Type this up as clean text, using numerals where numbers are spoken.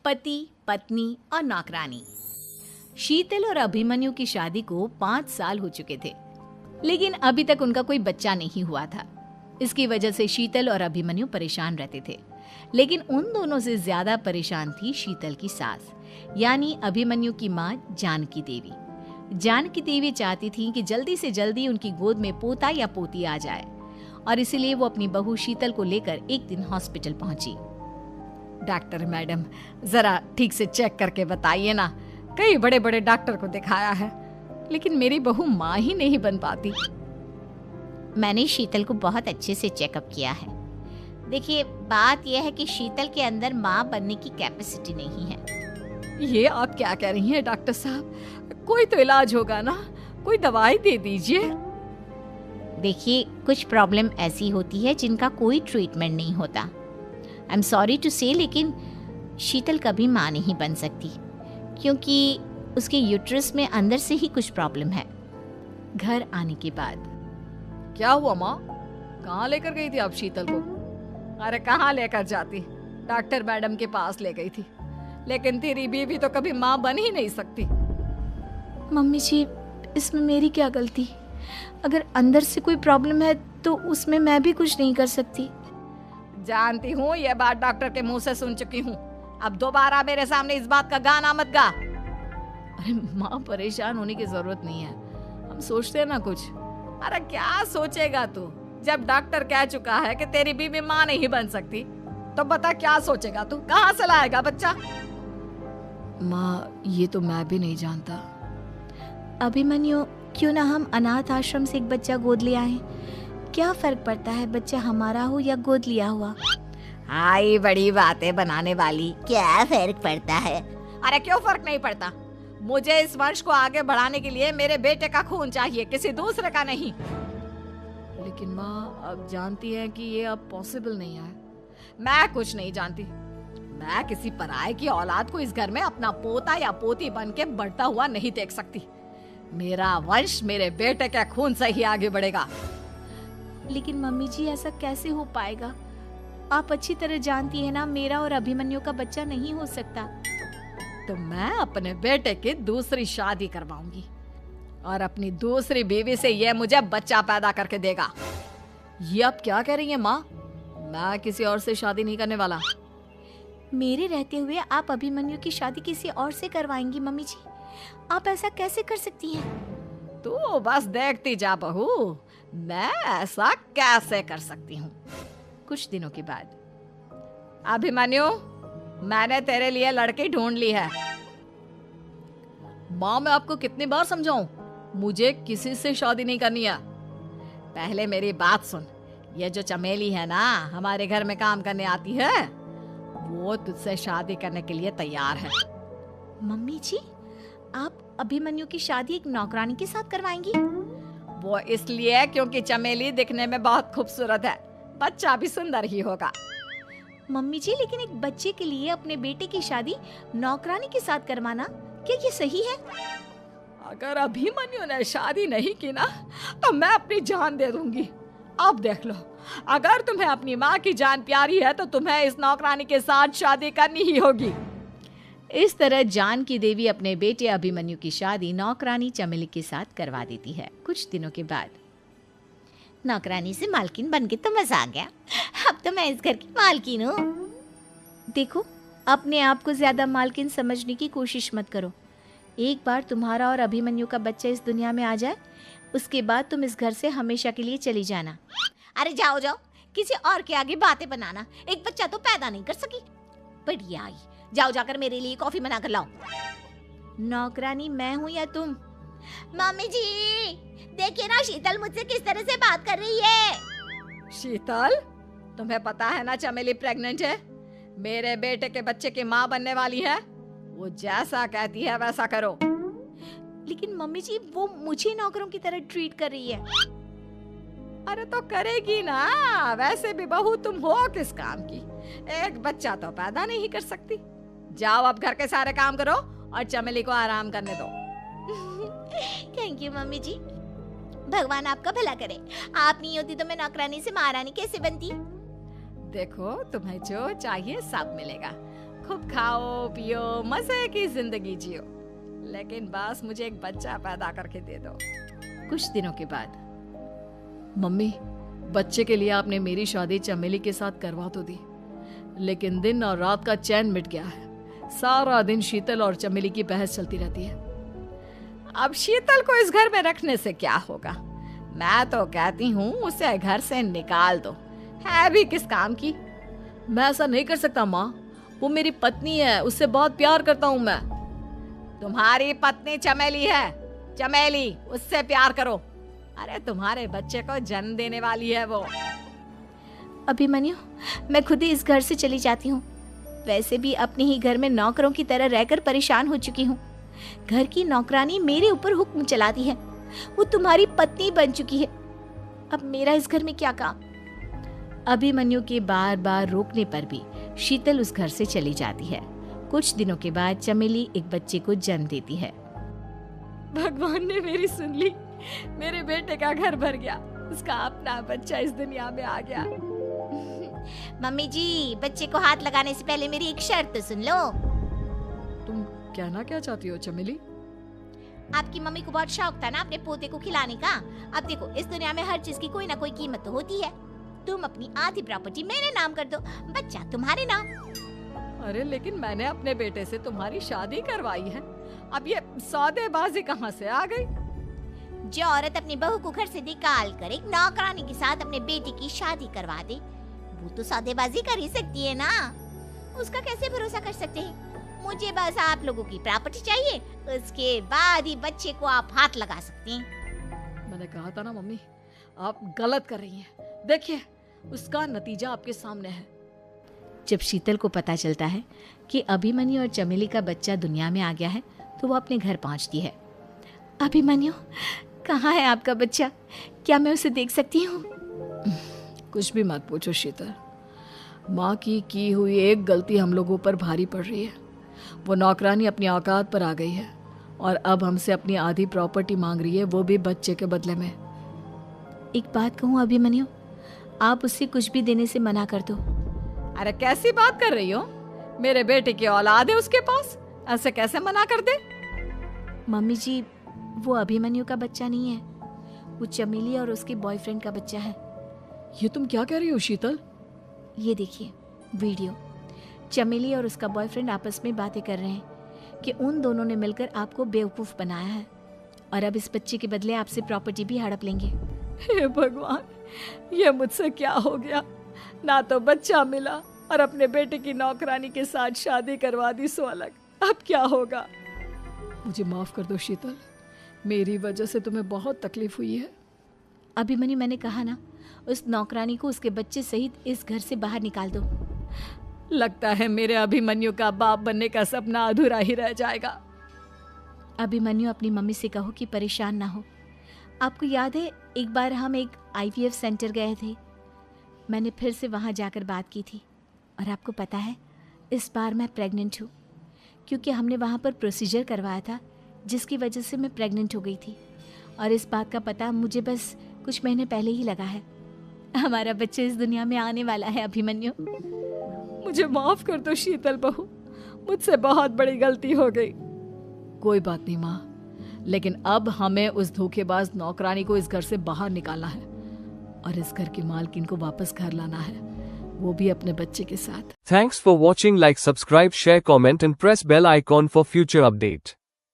पति, पत्नी और नौकरानी। शीतल और अभिमन्यु की शादी को 5 साल हो चुके थे, लेकिन अभी तक उनका कोई बच्चा नहीं हुआ था। इसकी वजह से शीतल और अभिमन्यु परेशान रहते थे, लेकिन उन दोनों से ज्यादा परेशान थी शीतल की सास, यानी अभिमन्यु की माँ जानकी देवी। जानकी देवी चाहती थी कि जल्दी से जल्दी उनकी गोद में पोता या पोती आ जाए, और इसीलिए वो अपनी बहू शीतल को लेकर एक दिन हॉस्पिटल पहुंची। डॉक्टर मैडम, जरा ठीक से चेक करके बताइए ना। कई बड़े बड़े डॉक्टर को दिखाया है, लेकिन मेरी बहू माँ ही नहीं बन पाती। मैंने शीतल को बहुत अच्छे से चेकअप किया है। देखिए, बात यह है कि शीतल के अंदर माँ बनने की कैपेसिटी नहीं है। ये आप क्या कह रही हैं डॉक्टर साहब? कोई तो इलाज होगा ना, कोई दवाई दे दीजिए। देखिए, कुछ प्रॉब्लम ऐसी होती है जिनका कोई ट्रीटमेंट नहीं होता। आई एम सॉरी टू से, लेकिन शीतल कभी माँ नहीं बन सकती, क्योंकि उसके यूट्रस में अंदर से ही कुछ प्रॉब्लम है। घर आने के बाद क्या हुआ माँ? कहाँ लेकर गई थी आप शीतल को? अरे कहाँ लेकर जाती, डॉक्टर मैडम के पास ले गई थी, लेकिन तेरी बीवी तो कभी माँ बन ही नहीं सकती। मम्मी जी, इसमें मेरी क्या गलती? अगर अंदर से कोई प्रॉब्लम है तो उसमें मैं भी कुछ नहीं कर सकती। जानती हूँ, ये बात डॉक्टर के मुंह से सुन चुकी हूँ। अब दोबारा मेरे सामने इस बात का गाना मत गा। अरे माँ, परेशान होने की जरूरत नहीं है, हम सोचते हैं ना कुछ। अरे क्या सोचेगा तू? जब डॉक्टर कह चुका है कि तेरी बीवी माँ नहीं बन सकती, तो बता क्या सोचेगा तू? कहाँ से लाएगा बच्चा? माँ, ये तो मैं भी नहीं जानता। अभिमन्यु, क्यों ना हम अनाथ आश्रम से एक बच्चा गोद ले आए? क्या फर्क पड़ता है बच्चा हमारा हो या गोद लिया हुआ? आई बड़ी बातें बनाने वाली। क्या फर्क पड़ता है? अरे क्यों फर्क नहीं पड़ता? मुझे इस वंश को आगे बढ़ाने के लिए मेरे बेटे का खून चाहिए, किसी दूसरे का नहीं। लेकिन माँ, आप जानती हैं कि ये अब पॉसिबल नहीं है। मैं कुछ नहीं जानती। मैं किसी पराये की औलाद को इस घर में अपना पोता या पोती बन के बढ़ता हुआ नहीं देख सकती। मेरा वंश मेरे बेटे के खून से ही आगे बढ़ेगा। लेकिन मम्मी जी, ऐसा कैसे हो पाएगा? आप अच्छी तरह जानती है ना, मेरा और अभिमन्यु का बच्चा नहीं हो सकता। तो मैं अपने बेटे की दूसरी शादी करवाऊंगी, और अपनी दूसरी बीवी से ये मुझे बच्चा पैदा करके देगा। ये आप क्या कह रही हैं माँ? मैं किसी और से शादी नहीं करने वाला। मेरे रहते हुए आप अभिमन्यु की शादी किसी और से करवाएंगी? मम्मी जी, आप ऐसा कैसे कर सकती हैं? तू बस देखती जा बहू, मैं ऐसा कैसे कर सकती हूँ। कुछ दिनों के बाद, अभिमन्यु, मैंने तेरे लिए लड़की ढूंढ ली है। माँ, मैं आपको कितनी बार समझाऊं? मुझे किसी से शादी नहीं करनी है। पहले मेरी बात सुन। ये जो चमेली है ना, हमारे घर में काम करने आती है, वो तुझसे शादी करने के लिए तैयार है। मम्मी जी, आप अभिमन्यु की शादी एक नौकरानी के साथ करवाएंगी? वो इसलिए क्योंकि चमेली दिखने में बहुत खूबसूरत है, बच्चा भी सुंदर ही होगा। मम्मी जी, लेकिन एक बच्चे के लिए अपने बेटे की शादी नौकरानी के साथ करवाना, क्या ये सही है? अगर अभिमन्यु ने शादी नहीं की ना, तो मैं अपनी जान दे दूंगी। अब देख लो, अगर तुम्हें अपनी माँ की जान प्यारी है तो तुम्हें इस नौकरानी के साथ शादी करनी ही होगी। इस तरह जानकी देवी अपने बेटे अभिमन्यु की शादी नौकरानी चमेली के साथ करवा देती है। कुछ दिनों के बाद, नौकरानी से मालकिन बन के तो मजा आ गया। अब तो मैं इस घर की मालकिन हूँ। देखो, अपने आप को ज्यादा मालकिन समझने की कोशिश मत करो। एक बार तुम्हारा और अभिमन्यु का बच्चा इस दुनिया में आ जाए, उसके बाद तुम इस घर से हमेशा के लिए चली जाना। अरे जाओ जाओ, किसी और के आगे बातें बनाना। एक बच्चा तो पैदा नहीं कर सकी, बढ़िया आई। जाओ जाकर मेरे लिए कॉफी बना कर लाओ। नौकरानी मैं हूँ या तुम? मम्मी जी, देखिए ना शीतल मुझसे किस तरह से बात कर रही है। शीतल, तुम्हें पता है ना चमेली प्रेग्नेंट है, मेरे बेटे के बच्चे की माँ बनने वाली है। वो जैसा कहती है वैसा करो। लेकिन मम्मी जी, वो मुझे नौकरों की तरह ट्रीट कर रही है। अरे तो करेगी ना, वैसे भी बहू तुम हो किस काम की? एक बच्चा तो पैदा नहीं कर सकती। जाओ अब घर के सारे काम करो और चमेली को आराम करने दो। थैंक यू मम्मी जी, भगवान आपका भला करे। आप नहीं होती तो मैं नौकरानी से महारानी कैसे बनती। देखो, तुम्हें जो चाहिए सब मिलेगा। खूब खाओ पियो, मजे की जिंदगी जियो, लेकिन बस मुझे एक बच्चा पैदा करके दे दो। कुछ दिनों के बाद, मम्मी, बच्चे के लिए आपने मेरी शादी चमेली के साथ करवा तो दी, लेकिन दिन और रात का चैन मिट गया है। सारा दिन शीतल और चमेली की बहस चलती रहती है। अब शीतल को इस घर में रखने से क्या होगा? मैं तो कहती हूँ उसे घर से निकाल दो, है भी किस काम की। मैं ऐसा नहीं कर सकता माँ, वो मेरी पत्नी है, उससे बहुत प्यार करता हूँ मैं। तुम्हारी पत्नी चमेली है, चमेली, उससे प्यार करो। अरे तुम्हारे बच्चे को जन्म देने वाली है वो। अभिमन्यु, मैं खुद ही इस घर से चली जाती हूँ। वैसे भी अपने ही घर में नौकरों की तरह रहकर परेशान हो चुकी हूँ। घर की नौकरानी मेरे ऊपर हुक्म चलाती है, वो तुम्हारी पत्नी बन चुकी है। अब मेरा इस घर में क्या काम? अभिमन्यु के बार बार रोकने पर भी शीतल उस घर से चली जाती है। कुछ दिनों के बाद चमेली एक बच्चे को जन्म देती है। भगवान ने मेरी सुन ली, मेरे बेटे का घर भर गया, उसका अपना बच्चा इस दुनिया में आ गया। मम्मी जी, बच्चे को हाथ लगाने से पहले मेरी एक शर्त तो सुन लो। तुम कहना क्या चाहती हो चमेली? आपकी मम्मी को बहुत शौक था ना अपने पोते को खिलाने का। अब देखो, इस दुनिया में हर चीज की कोई ना कोई कीमत तो होती है। तुम अपनी आधी प्रॉपर्टी मेरे नाम कर दो, बच्चा तुम्हारे नाम। अरे लेकिन मैंने अपने बेटे से तुम्हारी शादी करवाई है, अब ये सौदेबाजी कहाँ से आ गई? जो औरत अपनी बहू को घर से निकाल कर एक नौकरानी के साथ अपने बेटे की शादी करवा दे, वो तो सौदेबाजी कर ही सकती है ना। उसका कैसे भरोसा कर सकते हैं? मुझे बस आप लोगों की प्रॉपर्टी चाहिए, उसके बाद ही बच्चे को आप हाथ लगा सकते हैं। मैंने कहा था ना मम्मी, आप गलत कर रही हैं। देखिए, उसका नतीजा आपके सामने है। जब शीतल को पता चलता है कि अभिमन्यु और चमेली का बच्चा दुनिया में आ गया है, तो वो अपने घर पहुंचती है। अभिमन्यु, कहाँ है आपका बच्चा? क्या मैं उसे देख सकती हूँ? कुछ भी मत पूछो शीतल, माँ की हुई एक गलती हम लोगों पर भारी पड़ रही है। वो नौकरानी अपनी औकात पर आ गई है और अब हमसे अपनी आधी प्रॉपर्टी मांग रही है, वो भी बच्चे के बदले में। एक बात कहूँ अभिमन्यु, आप उससे कुछ भी देने से मना कर दो। अरे कैसी बात कर रही हो? मेरे बेटे की औलाद है उसके पास, ऐसे कैसे मना कर दे? मम्मी जी, वो अभिमन्यु का बच्चा नहीं है, वो चमेली और उसके बॉयफ्रेंड का बच्चा है। ये तुम क्या कह रही हो शीतल? ये देखिए वीडियो, चमेली और उसका बॉयफ्रेंड आपस में बातें कर रहे हैं कि उन दोनों ने मिलकर आपको बेवकूफ बनाया है और अब इस बच्चे के बदले आपसे प्रॉपर्टी भी हड़प लेंगे। हे भगवान, ये मुझसे क्या हो गया? ना तो बच्चा मिला और अपने बेटे की नौकरानी के साथ शादी करवा दी सो अलग। अब क्या होगा? मुझे माफ कर दो शीतल, मेरी वजह से तुम्हें बहुत तकलीफ हुई है। अभिमन्यु, मैंने कहा ना, उस नौकरानी को उसके बच्चे सहित इस घर से बाहर निकाल दो। लगता है मेरे अभिमन्यु का बाप बनने का सपना अधूरा ही रह जाएगा। अभिमन्यु, अपनी मम्मी से कहो कि परेशान ना हो। आपको याद है एक बार हम एक IVF सेंटर गए थे, मैंने फिर से वहाँ जाकर बात की थी और आपको पता है इस बार मैं प्रेग्नेंट हूँ, क्योंकि हमने वहाँ पर प्रोसीजर करवाया था जिसकी वजह से मैं प्रेग्नेंट हो गई थी और इस बात का पता मुझे बस कुछ महीने पहले ही लगा है। हमारा बच्चा इस दुनिया में आने वाला है अभिमन्यु। मुझे माफ कर दो शीतल बहू, मुझसे बहुत बड़ी गलती हो गई। कोई बात नहीं माँ, लेकिन अब हमें उस धोखेबाज नौकरानी को इस घर से बाहर निकालना है और इस घर की मालकिन को वापस घर लाना है, वो भी अपने बच्चे के साथ। Thanks for watching. Like, subscribe, share, comment and press bell icon for future update.